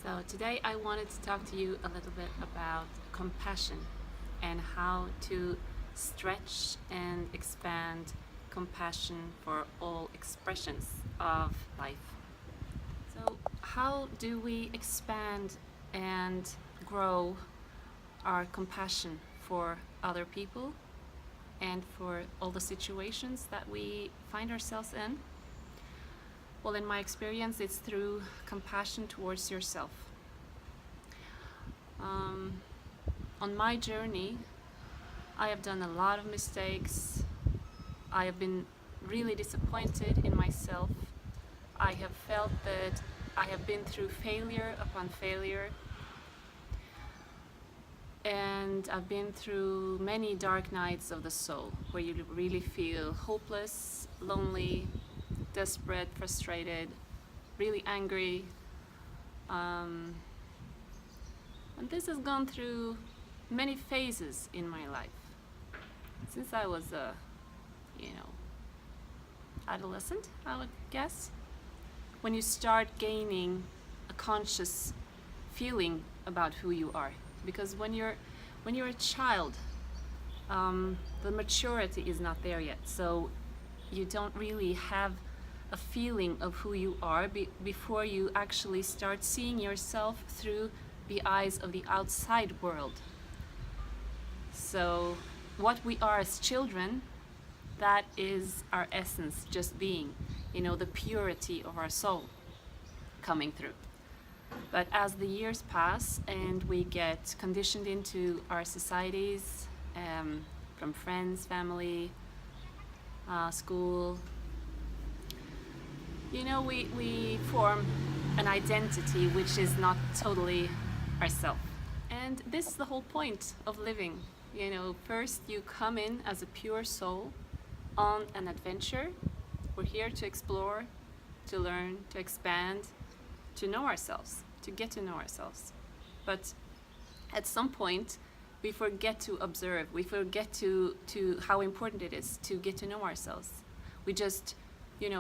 So today I wanted to talk to you a little bit about compassion and how to stretch and expand compassion for all expressions of life. So how do we expand and grow our compassion for other people and for all the situations that we find ourselves in? Well, in my experience, it's through compassion towards yourself. On my journey, I have done a lot of mistakes. I have been really disappointed in myself. I have felt that I have been through failure upon failure. And I've been through many dark nights of the soul where you really feel hopeless, lonely, desperate, frustrated, really angry. And this has gone through many phases in my life. Since I was a, adolescent, I would guess. When you start gaining a conscious feeling about who you are. Because when you're a child, the maturity is not there yet. So you don't really have a feeling of who you are before you actually start seeing yourself through the eyes of the outside world. So what we are as children, that is our essence, just being, the purity of our soul coming through. But as the years pass and we get conditioned into our societies, from friends, family, school, we form an identity which is not totally ourselves. And this is the whole point of living. First you come in as a pure soul on an adventure. We're here to explore, to learn, to expand, to know ourselves, to get to know ourselves. But at some point, we forget to observe. We forget to how important it is to get to know ourselves. We just,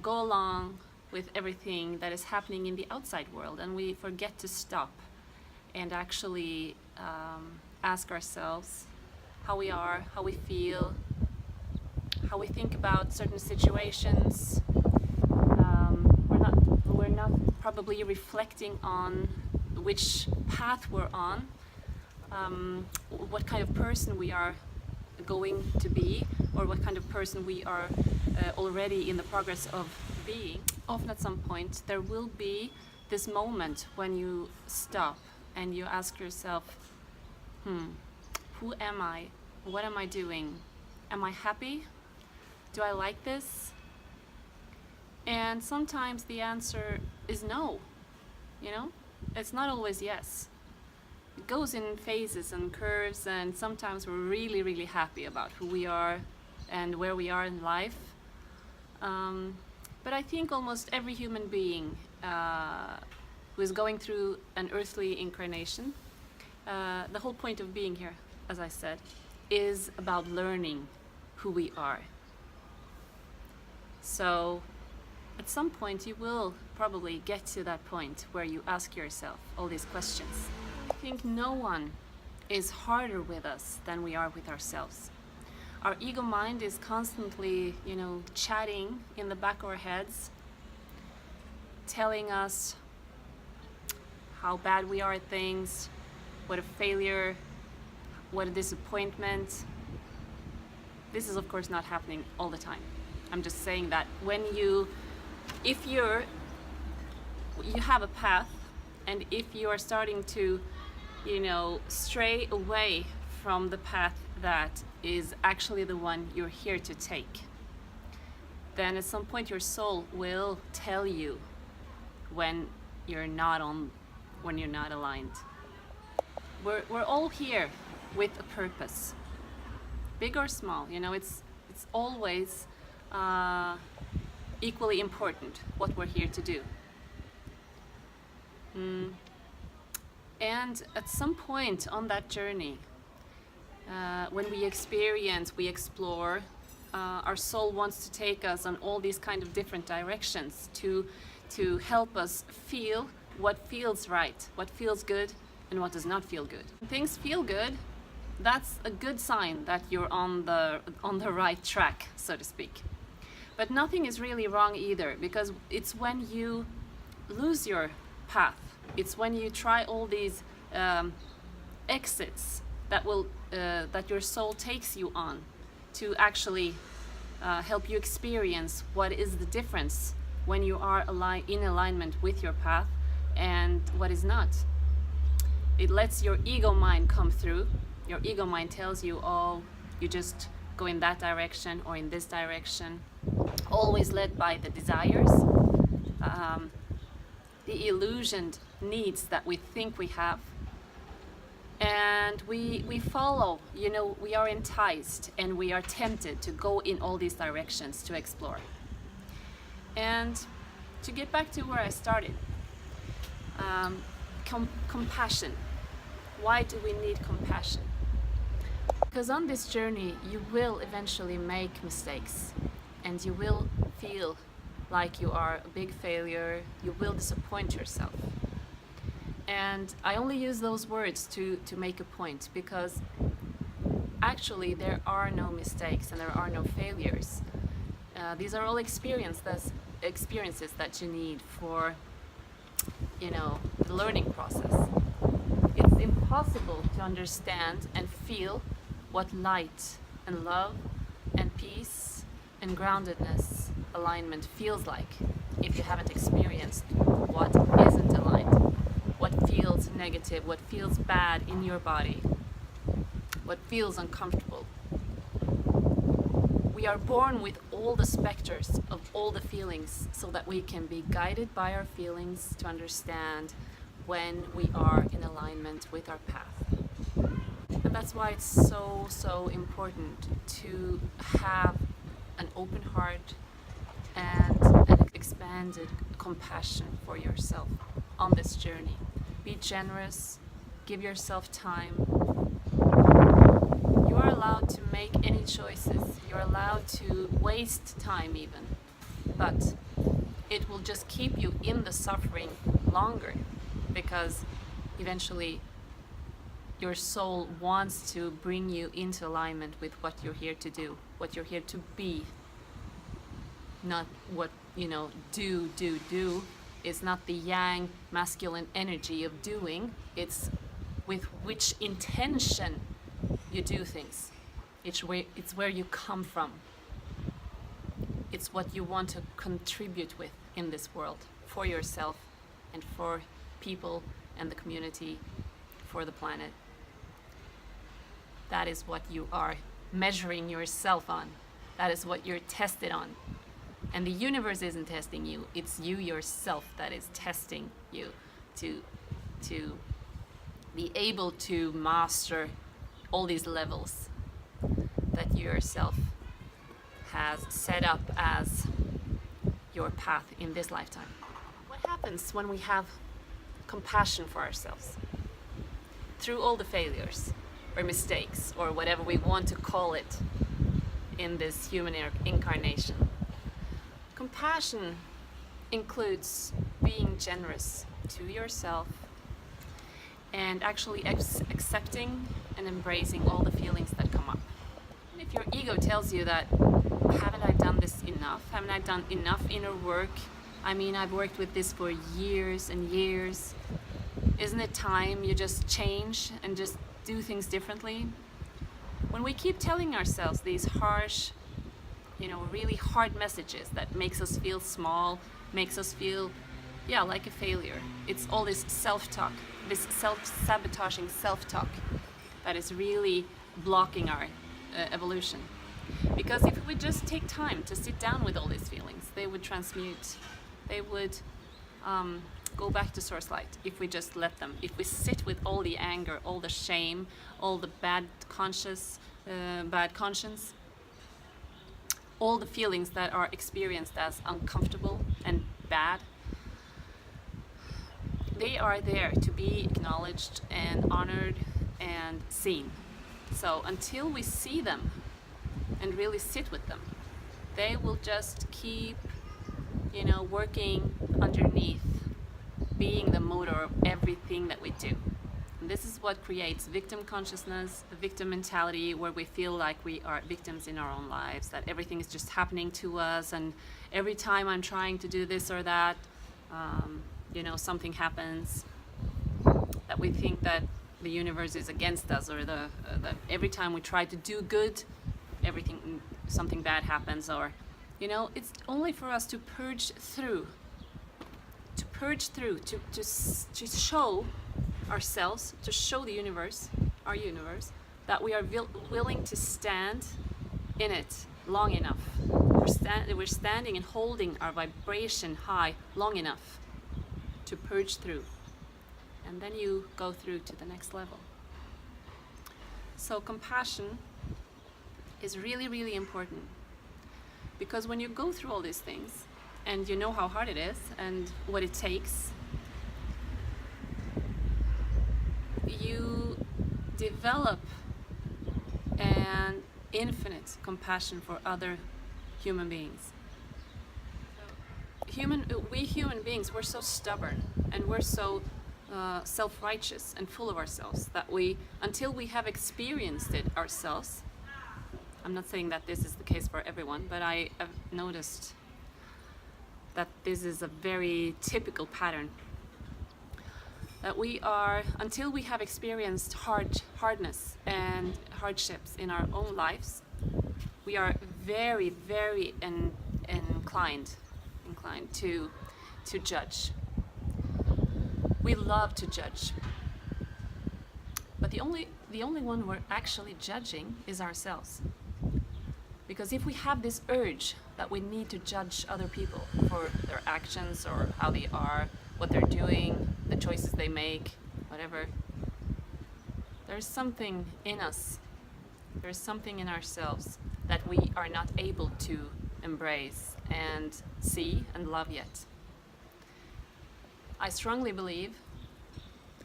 go along with everything that is happening in the outside world, and we forget to stop and actually ask ourselves how we are, how we feel, how we think about certain situations. We're not probably reflecting on which path we're on, what kind of person we are going to be, or what kind of person we are already in the progress of being. Often at some point there will be this moment when you stop and you ask yourself, who am I? What am I doing? Am I happy? Do I like this? And sometimes the answer is no. It's not always yes. It goes in phases and curves, and sometimes we're really, really happy about who we are and where we are in life. But I think almost every human being who is going through an earthly incarnation, the whole point of being here, as I said, is about learning who we are. So at some point you will probably get to that point where you ask yourself all these questions. I think no one is harder with us than we are with ourselves. Our ego mind is constantly, chatting in the back of our heads, telling us how bad we are at things, what a failure, what a disappointment. This is of course not happening all the time. I'm just saying that if you have a path, and if you are starting to, stray away from the path that is actually the one you're here to take, then at some point your soul will tell you when you're not aligned. We're all here with a purpose, big or small. It's always equally important what we're here to do. And at some point on that journey, when we experience, we explore, our soul wants to take us on all these kind of different directions to help us feel what feels right, what feels good, and what does not feel good. When things feel good, that's a good sign that you're on the right track, so to speak. But nothing is really wrong either, because it's when you lose your path, it's when you try all these exits that your soul takes you on to actually help you experience what is the difference when you are in alignment with your path and what is not. It lets your ego mind come through. Your ego mind tells you, oh, you just go in that direction or in this direction, always led by the desires, the illusioned needs that we think we have. And we follow, we are enticed and we are tempted to go in all these directions to explore. And to get back to where I started, compassion. Why do we need compassion? Because on this journey you will eventually make mistakes and you will feel like you are a big failure, you will disappoint yourself. And I only use those words to make a point, because actually there are no mistakes and there are no failures. These are all experiences that you need for, the learning process. It's impossible to understand and feel what light and love and peace and groundedness, alignment feels like if you haven't experienced what isn't aligned, what feels negative, what feels bad in your body, what feels uncomfortable. We are born with all the specters of all the feelings so that we can be guided by our feelings to understand when we are in alignment with our path. And that's why it's so important to have an open heart and an expanded compassion for yourself on this journey. Be generous, give yourself time. You are allowed to make any choices, you're allowed to waste time even, but it will just keep you in the suffering longer, because eventually your soul wants to bring you into alignment with what you're here to do, what you're here to be, not what, do. It's not the yang masculine energy of doing, it's with which intention you do things. It's where you come from. It's what you want to contribute with in this world, for yourself and for people and the community, for the planet. That is what you are measuring yourself on. That is what you're tested on. And the universe isn't testing you, it's you yourself that is testing you to be able to master all these levels that you yourself has set up as your path in this lifetime. What happens when we have compassion for ourselves through all the failures or mistakes or whatever we want to call it in this human incarnation? Compassion includes being generous to yourself and actually accepting and embracing all the feelings that come up. And if your ego tells you that, haven't I done this enough? Haven't I done enough inner work? I mean, I've worked with this for years and years. Isn't it time you just change and just do things differently? When we keep telling ourselves these harsh, really hard messages that makes us feel small, makes us feel, like a failure. It's all this self-talk, this self-sabotaging self-talk that is really blocking our evolution. Because if we just take time to sit down with all these feelings, they would transmute, they would go back to source light if we just let them. If we sit with all the anger, all the shame, all the bad conscience, all the feelings that are experienced as uncomfortable and bad, they are there to be acknowledged and honored and seen. So until we see them and really sit with them, they will just keep, working underneath being the motor of everything that we do. And this is what creates victim consciousness, the victim mentality, where we feel like we are victims in our own lives, that everything is just happening to us, and every time I'm trying to do this or that, something happens, that we think that the universe is against us, or that every time we try to do good, something bad happens, or it's only for us to purge through, to show ourselves, to show the universe, our universe, that we are willing to stand in it long enough. We're standing and holding our vibration high long enough to purge through. And then you go through to the next level. So compassion is really, really important. Because when you go through all these things, and you know how hard it is and what it takes, you develop an infinite compassion for other human beings. We human beings, we're so stubborn, and we're so self-righteous and full of ourselves that until we have experienced it ourselves, I'm not saying that this is the case for everyone, but I have noticed that this is a very typical pattern. That until we have experienced hardness and hardships in our own lives, we are very, very inclined to judge. We love to judge. But the only one we're actually judging is ourselves. Because if we have this urge that we need to judge other people for their actions or how they are, what they're doing, the choices they make, whatever, there's something in us, there's something in ourselves that we are not able to embrace and see and love yet. I strongly believe,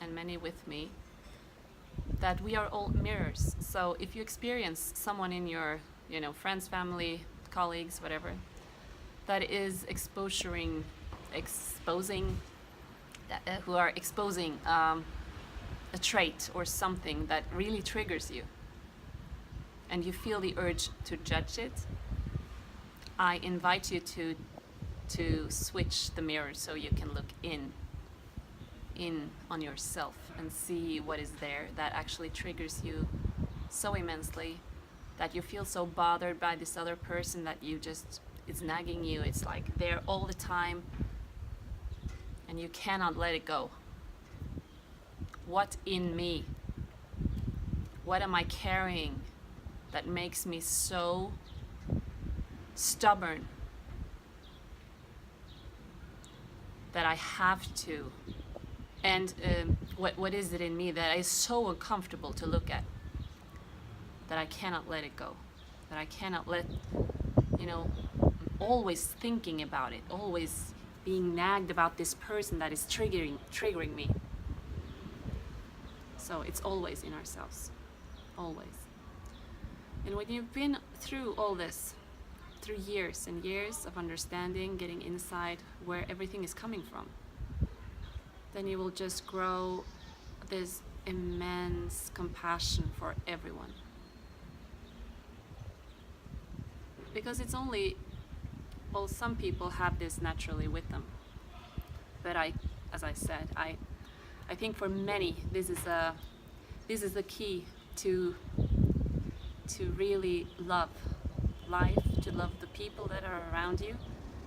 and many with me, that we are all mirrors. So if you experience someone in your friends, family, colleagues, whatever, that is exposing a trait or something that really triggers you, and you feel the urge to judge it, I invite you to switch the mirror so you can look in on yourself and see what is there that actually triggers you so immensely, that you feel so bothered by this other person that it's nagging you, it's like there all the time, and you cannot let it go. What in me? What am I carrying that makes me so stubborn that I have to? And what is it in me that is so uncomfortable to look at that I cannot let it go? That I cannot let, always thinking about it, always being nagged about this person that is triggering me. So it's always in ourselves, always. And when you've been through all this, through years and years of understanding, getting inside where everything is coming from, then you will just grow this immense compassion for everyone. Because it's only, some people have this naturally with them. But as I said, I think for many, this is the key to really love life, to love the people that are around you,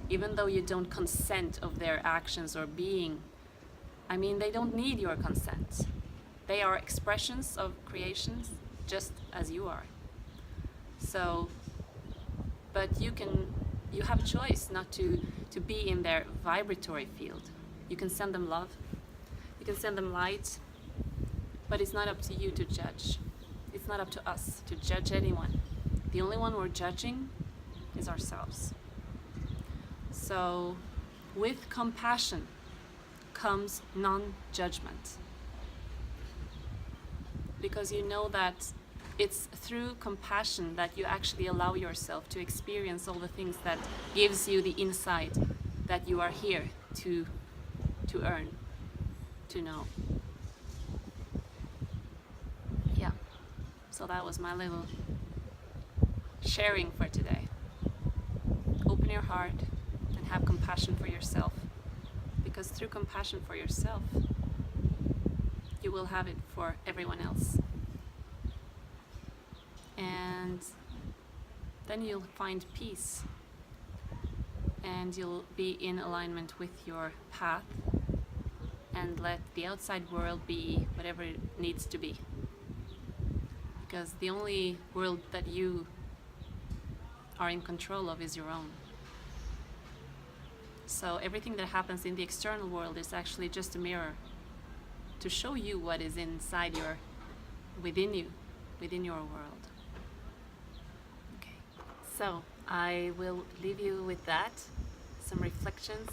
even though you don't consent of their actions or being. I mean, they don't need your consent. They are expressions of creations just as you are. So, but you have a choice not to be in their vibratory field. You can send them love, you can send them light, but it's not up to you to judge. It's not up to us to judge anyone. The only one we're judging is ourselves. So, with compassion comes non-judgment. Because you know that it's through compassion that you actually allow yourself to experience all the things that gives you the insight that you are here to earn. to know. Yeah, so that was my little sharing for today. Open your heart and have compassion for yourself, because through compassion for yourself, you will have it for everyone else. And then you'll find peace, and you'll be in alignment with your path, and let the outside world be whatever it needs to be. Because the only world that you are in control of is your own. So everything that happens in the external world is actually just a mirror to show you what is inside within you, within your world. Okay, so I will leave you with that, some reflections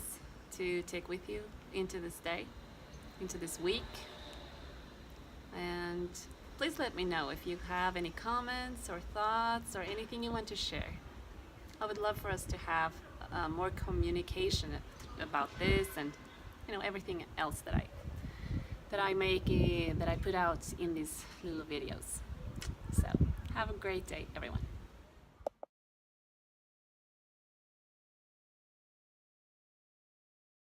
to take with you into this day, into this week. And please let me know if you have any comments or thoughts or anything you want to share. I would love for us to have more communication about this, and everything else that I make, that I put out in these little videos. So have a great day, everyone.